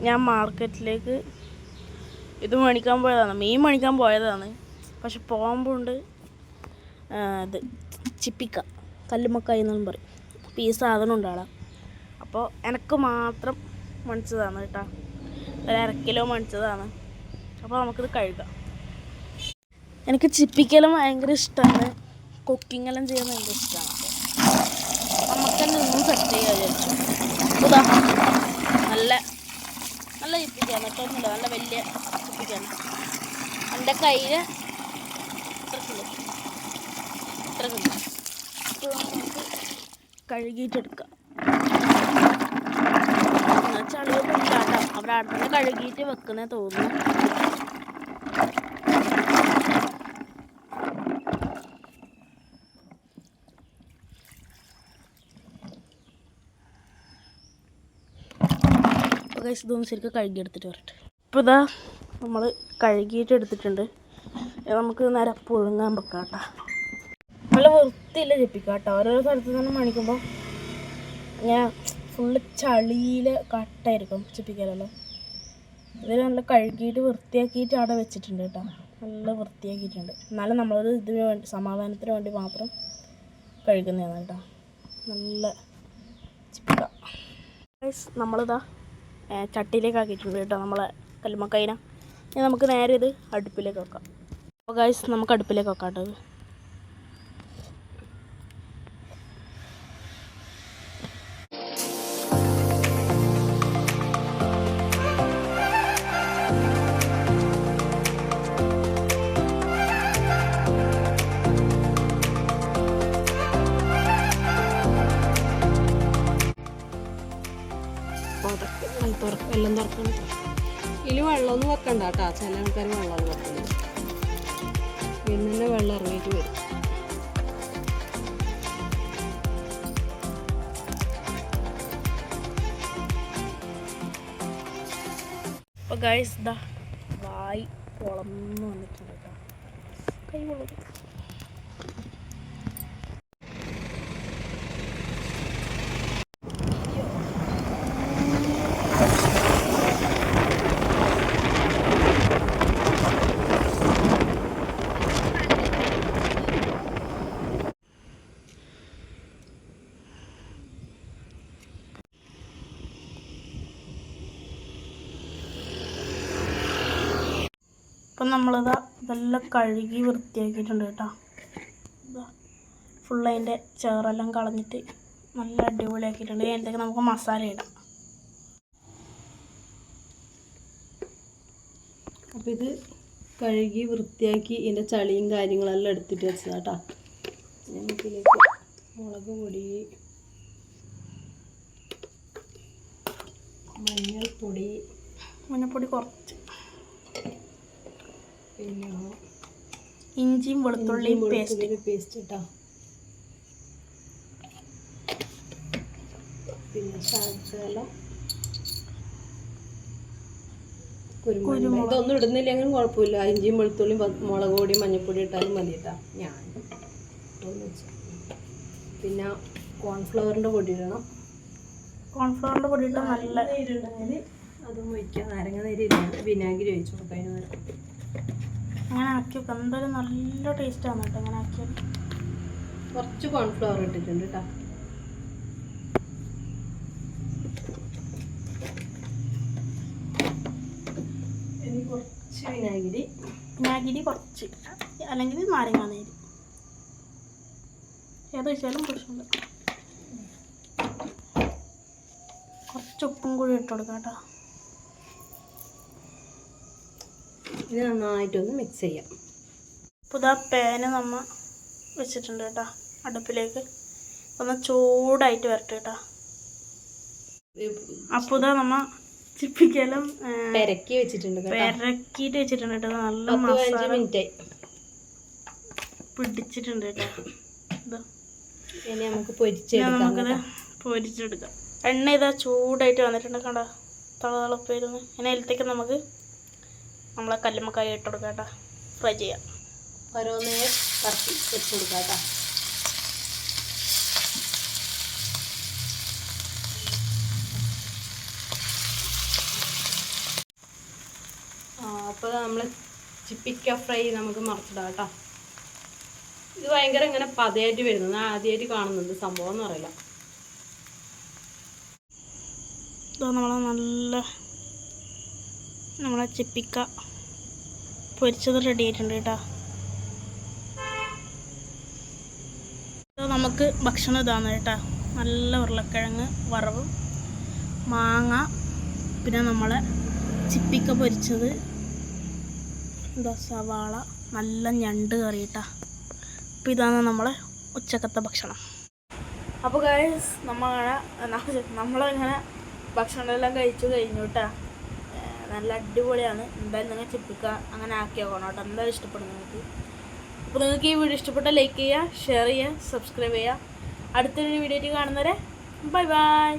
ഞാൻ മാർക്കറ്റിലേക്ക് ഇത് മേടിക്കാൻ പോയതാണ്, മീൻ മേടിക്കാൻ പോയതാണ്. പക്ഷെ പോകുമ്പോണ്ട് ഇത് ചിപ്പിക്ക, കല്ലുമ്മക്കായി എന്നും പറയും. അപ്പോൾ ഈ സാധനം ഉണ്ടാകാം. അപ്പോൾ എനിക്ക് മാത്രം മേടിച്ചതാണ് കേട്ടോ, ഒരു 1/2 കിലോ മേടിച്ചതാണ്. അപ്പോൾ നമുക്കിത് കഴുകാം. എനിക്ക് ചിപ്പിക്കലും ഭയങ്കര ഇഷ്ടമാണ്, കുക്കിങ്ങെല്ലാം ചെയ്യാൻ ഭയങ്കര ഇഷ്ടമാണ്. അപ്പോൾ നമുക്ക് തന്നെ ഒന്നും സെറ്റ് ചെയ്യാൻ വിചാരിച്ചു. ഇതാ നല്ല നല്ല ചിപ്പിക്കാണ്, മറ്റൊന്നുമില്ല, നല്ല വലിയ ചിപ്പിക്കാണ്. എൻ്റെ കയ്യിൽ ഇത്ര കിട്ടും. നമുക്ക് കഴുകിയിട്ടെടുക്കാം. ചളിയൊന്നും ഇല്ലാട്ടോ, അവിടെ അടുത്ത് കഴുകിയിട്ട് വെക്കുന്നേ തോന്നുന്നു. ഇതൊന്നും ശരിക്കും കഴുകിയെടുത്തിട്ട് വരട്ടെ. ഇപ്പോൾ ഇതാ നമ്മൾ കഴുകിയിട്ട് എടുത്തിട്ടുണ്ട്. നമുക്ക് നേരെ പുഴുങ്ങാൻ വെക്കാം കേട്ടോ. നല്ല വൃത്തിയില്ല ചിപ്പിക്കാം കേട്ടോ. ഓരോ സ്ഥലത്ത് നിന്ന് മണിക്കുമ്പോൾ ഞാൻ ഫുള്ള് ചളിയിൽ കട്ടായിരിക്കും ചിപ്പിക്കലല്ലോ. ഇതിൽ നല്ല കഴുകിയിട്ട് വൃത്തിയാക്കിയിട്ട് അവിടെ വെച്ചിട്ടുണ്ട് കേട്ടോ. നല്ല വൃത്തിയാക്കിയിട്ടുണ്ട്. എന്നാലും നമ്മളത് ഇതിന് വേണ്ടി സമാധാനത്തിന് വേണ്ടി മാത്രം കഴുകുന്നതാണ് കേട്ടോ. നല്ല ചിപ്പിക്ക. നമ്മളിതാ ചട്ടിയിലേക്ക് ആക്കിയിട്ടുണ്ട് കേട്ടോ നമ്മളെ കല്ലുമ്മക്കായിന. ഇനി നമുക്ക് നേരെ ഇത് അടുപ്പിലേക്ക് വെക്കാം. അപ്പോൾ ഗൈസ് നമുക്ക് അടുപ്പിലേക്ക് വെക്കാം കേട്ടോ. ഇത് എല്ലാം തുറക്കണം. ഇതിൽ വെള്ളമൊന്നും വെക്കണ്ട കേട്ടോ. ചില ആൾക്കാർ വെള്ളമൊന്നും വെക്കുന്നത്, പിന്നെ തന്നെ വെള്ളം ഇറങ്ങിയിട്ട് വരും. അപ്പോൾ ഗൈസ് ഇതാ വായി പൊളന്ന് വന്നിട്ടുണ്ട് കേട്ടോ. കൈ പൊള്ളും. അപ്പം നമ്മളിതാ ഇതെല്ലാം കഴുകി വൃത്തിയാക്കിയിട്ടുണ്ട് കേട്ടോ. ഇതാ ഫുള്ള് അതിൻ്റെ ചേറെല്ലാം കളഞ്ഞിട്ട് നല്ല അടിപൊളിയാക്കിയിട്ടുണ്ട്. അതിൻ്റെയൊക്കെ നമുക്ക് മസാല ഇടാം. അപ്പോൾ ഇത് കഴുകി വൃത്തിയാക്കി ഇതിൻ്റെ ചളിയും കാര്യങ്ങളെല്ലാം എടുത്തിട്ട് വെച്ചതാണ് കേട്ടോ. നമുക്കിതിലേക്ക് മുളക് പൊടി, മഞ്ഞൾപ്പൊടി കുറച്ച്, പിന്നെ ഇഞ്ചിയും വെളുത്തുള്ളിയും പേസ്റ്റ് ഇട്ടാ, പിന്നെ ശകലം കുരുമുളക്. ഇതൊന്നും ഇടുന്നില്ലെങ്കിലും കുഴപ്പമില്ല. ഇഞ്ചിയും വെളുത്തുള്ളിയും മുളക് പൊടിയും മഞ്ഞൾപ്പൊടി ഇട്ടാലും മതി കേട്ടോ. ഞാൻ പിന്നെ കോൺഫ്ലവറിൻ്റെ പൊടി ഇടണം. കോൺഫ്ലവറിൻ്റെ പൊടി ഇട്ടാൽ നല്ല നീരുണ്ടെങ്കിൽ അതും ഒഴിക്കാം. നാരങ്ങ നീര് ഇല്ല, വിനാഗിരി ഒഴിച്ചു കൊടുക്കാം. അതിന് നേരം അങ്ങനെ ആക്കി വെക്കാം. എന്തായാലും നല്ല ടേസ്റ്റാണ് കേട്ടോ അങ്ങനെ ആക്കിയത്. കുറച്ച് കോൺഫ്ലവർ ഇട്ടിട്ടുണ്ട് കേട്ടോ. ഇനി കുറച്ച് വിനാഗിരി കുറച്ച്, അല്ലെങ്കിൽ നാരങ്ങ നീര്, ഏതൊഴിച്ചാലും പ്രശ്നമില്ല. കുറച്ച് ഉപ്പും കൂടി ഇട്ട് കൊടുക്കാം കേട്ടോ. ഇത് നന്നായിട്ടൊന്ന് മിക്സ് ചെയ്യാം. അപ്പോൾ ഇതാ പാന് നമ്മ വെച്ചിട്ടുണ്ട് കേട്ടോ അടുപ്പിലേക്ക്. ഒന്ന് ചൂടായിട്ട് വരട്ടെ കേട്ടോ. അപ്പോൾ ഇതാ നമ്മ ചിപ്പിക്കലും പെരക്കി വെച്ചിട്ടുണ്ട്, പെരക്കിയിട്ട് വെച്ചിട്ടുണ്ട് കേട്ടോ. നല്ല 10-15 മിനിറ്റ് പിടിച്ചിട്ടുണ്ട് കേട്ടോ. ഇതാ ഇനി നമുക്ക് പൊരിച്ചെടുക്കാം. എണ്ണ ഇതാ ചൂടായിട്ട് വന്നിട്ടുണ്ട് കണ്ടോ, തളതളപ്പായിരുന്നു. ഇനി അതിലത്തേക്ക് നമുക്ക് നമ്മളെ കല്ലുമ്മക്കായി ഇട്ട് കൊടുക്കാം കേട്ടോ. ഫ്രൈ ചെയ്യാം. ഓരോന്നേ കറക്കി വെച്ച് കൊടുക്കാം കേട്ടോ. അപ്പോൾ നമ്മൾ ചിപ്പിക്ക ഫ്രൈ നമുക്ക് മറിച്ചിടാം കേട്ടോ. ഇത് ഭയങ്കര ഇങ്ങനെ പതയായിട്ട് വരുന്നത്, ഞാൻ ആദ്യമായിട്ട് കാണുന്നുണ്ട്, സംഭവം എന്ന് അറിയില്ല. നമ്മളെ ചിപ്പിക്ക പൊരിച്ചത് റെഡി ആയിട്ടുണ്ട് കേട്ടോ. നമുക്ക് ഭക്ഷണം ഇതാണ് കേട്ടോ. നല്ല ഉരുളക്കിഴങ്ങ് വറവും മാങ്ങ, പിന്നെ നമ്മളെ ചിപ്പിക്ക പൊരിച്ചത്, സവാള, നല്ല ഞണ്ട് കറി കേട്ടോ. അപ്പോൾ ഇതാണ് നമ്മളെ ഉച്ചക്കത്തെ ഭക്ഷണം. അപ്പോൾ ഗൈസ് നമ്മളിങ്ങനെ ഭക്ഷണമെല്ലാം കഴിച്ചു കഴിഞ്ഞു കേട്ടോ. നല്ല അടിപൊളിയാണ്. എന്തായാലും നിങ്ങൾ ചിപ്പിക്ക അങ്ങനെ ആക്കി നോക്കണം കേട്ടോ. എന്തായാലും ഇഷ്ടപ്പെടും നിങ്ങൾക്ക്. അപ്പോൾ നിങ്ങൾക്ക് ഈ വീഡിയോ ഇഷ്ടപ്പെട്ടാൽ ലൈക്ക് ചെയ്യുക, ഷെയർ ചെയ്യുക, സബ്സ്ക്രൈബ് ചെയ്യുക. അടുത്തൊരു വീഡിയോ കാണുന്നവരെ ബൈ ബൈ.